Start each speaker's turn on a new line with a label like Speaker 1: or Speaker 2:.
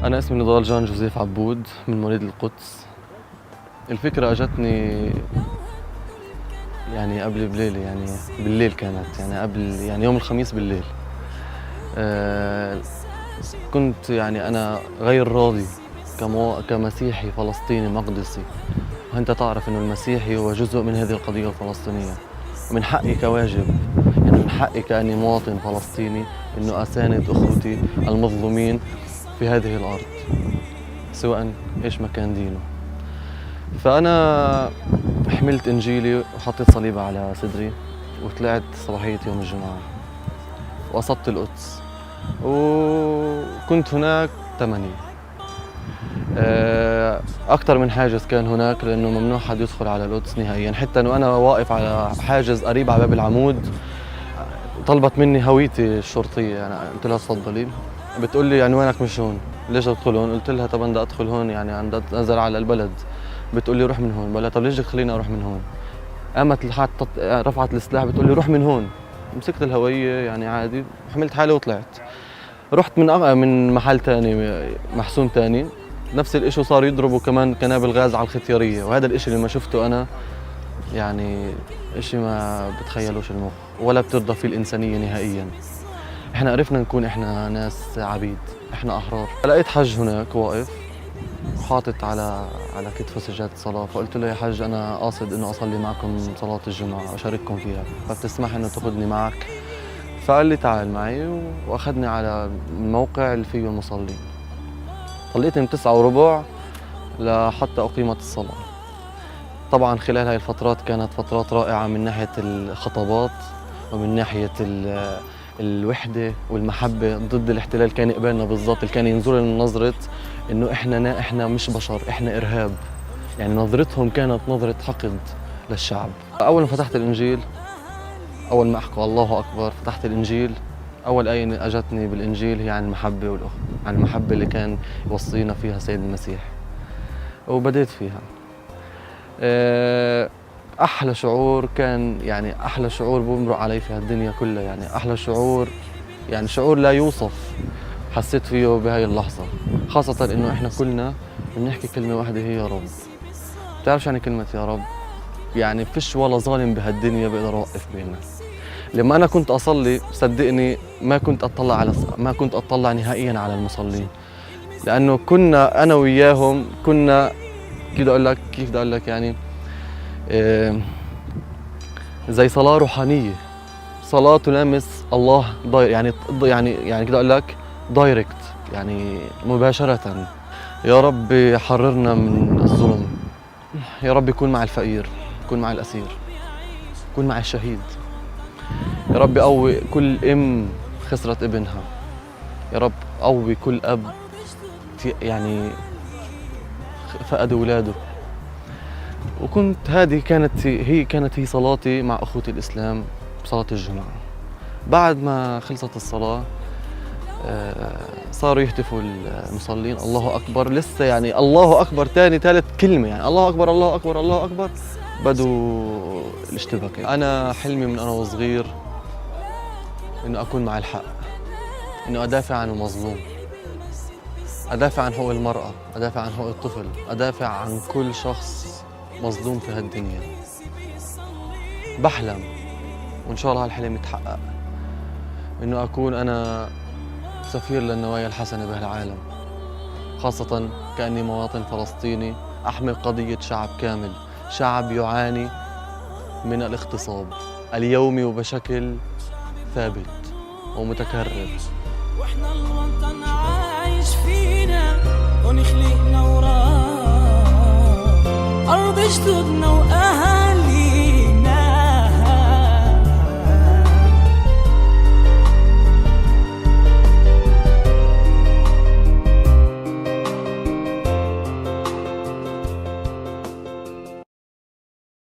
Speaker 1: أنا اسمي نضال جان جوزيف عبود من مواليد القدس. الفكرة أجتني يعني قبل بليلة، يعني بالليل كانت، يعني قبل يعني يوم الخميس بالليل. كنت يعني أنا غير راضي كمسيحي فلسطيني مقدسي، وأنت تعرف إنه المسيحي هو جزء من هذه القضية الفلسطينية، ومن حقي كواجب، يعني من حقي كأني مواطن فلسطيني إنه أساند أخوتي المظلومين في هذه الأرض سواء إيش ما كان دينه. فأنا حملت إنجيلي وحطيت صليبة على صدري وطلعت صباحية يوم الجمعة وقصدت القدس، وكنت هناك 8. أكثر من حاجز كان هناك لأنه ممنوع حد يدخل على القدس نهائياً، حتى أنه أنا واقف على حاجز قريب على باب العمود طلبت مني هويتي الشرطية، يعني قلت لها تفضلي، بتقول لي عنوانك مش هون، ليش أدخل هون؟ قلت لها طب بدي أدخل هون، يعني عندي أنزل على البلد. بتقول لي روح من هون. بقول لها طب ليش بدك تخليني أروح من هون؟ قامت رفعت السلاح بتقول لي روح من هون. مسكت الهوية يعني عادي وحملت حالي وطلعت. رحت من محل تاني، محسون تاني، نفس الاشي صار يضربوا كمان قنابل غاز على الختيارية، وهذا الاشي اللي ما شفته أنا يعني اشي ما بتخيلوش المخ ولا بترضى فيه الإنسانية نهائياً. احنا عرفنا نكون احنا ناس عبيد، احنا أحرار. لقيت حج هناك واقف وحاطط على كتفه سجادة صلاة، فقلت له يا حج أنا قاصد إنه أصلي معكم صلاة الجمعة وأشارككم فيها، فبتسمح إنه تاخذني معك؟ فقال لي تعال معي وأخذني على الموقع اللي فيه المصلين. صليت من 9:15 لحتى أقيمت الصلاة. طبعا خلال هاي الفترات كانت فترات رائعة من ناحية الخطابات ومن ناحية الوحدة والمحبة ضد الاحتلال. كان يقبلنا بالضبط، كان ينظر لنا نظرة إنه إحنا مش بشر، إحنا إرهاب. يعني نظرتهم كانت نظرة حقد للشعب. أول ما فتحت الإنجيل، أول ما أحكوا الله أكبر فتحت الإنجيل، أول آية أجتني بالإنجيل هي عن المحبة والأخوة، عن المحبة اللي كان يوصينا فيها سيد المسيح، وبديت فيها. أحلى شعور كان، يعني أحلى شعور بمرق علي في هالدنيا كلها، يعني أحلى شعور، يعني شعور لا يوصف حسيت فيه بهاي اللحظة، خاصة إنه إحنا كلنا بنحكي كلمة واحدة هي يا رب. بتعرف شو يعني كلمة يا رب؟ يعني فيش ولا ظالم بهالدنيا بيقدر يوقف بيننا. لما أنا كنت أصلي صدقني ما كنت أطلع نهائياً على المصلين، لأنه كنا أنا وياهم كنا كيف بدي أقول لك يعني زي صلاة روحانية، صلاة تلامس الله يعني كده أقول لك دايركت، يعني مباشرة. يا رب حررنا من الظلم، يا رب يكون مع الفقير، يكون مع الأسير، يكون مع الشهيد. يا رب قوي كل أم خسرت ابنها، يا رب قوي كل أب يعني فقد أولاده. وكنت هذه كانت هي صلاتي مع أخوتي الإسلام بصلاة الجمعة. بعد ما خلصت الصلاة صاروا يهتفوا المصلين الله أكبر، لسه يعني الله أكبر تاني ثالث كلمة، يعني الله أكبر الله أكبر الله أكبر، بدوا الاشتباك. أنا حلمي من أنا وصغير إنه أكون مع الحق، إنه أدافع عن المظلوم، أدافع عن حقوق المرأة، أدافع عن حقوق الطفل، أدافع عن كل شخص مظلوم في هالدنيا. بحلم وإن شاء الله هالحلم يتحقق، إنه أكون أنا سفير للنوايا الحسنة بهالعالم، خاصة كأني مواطن فلسطيني أحمل قضية شعب كامل، شعب يعاني من الاغتصاب اليومي وبشكل ثابت ومتكرر.
Speaker 2: واحنا الوطن عايش فينا ونخلقنا وراه أرض جدودنا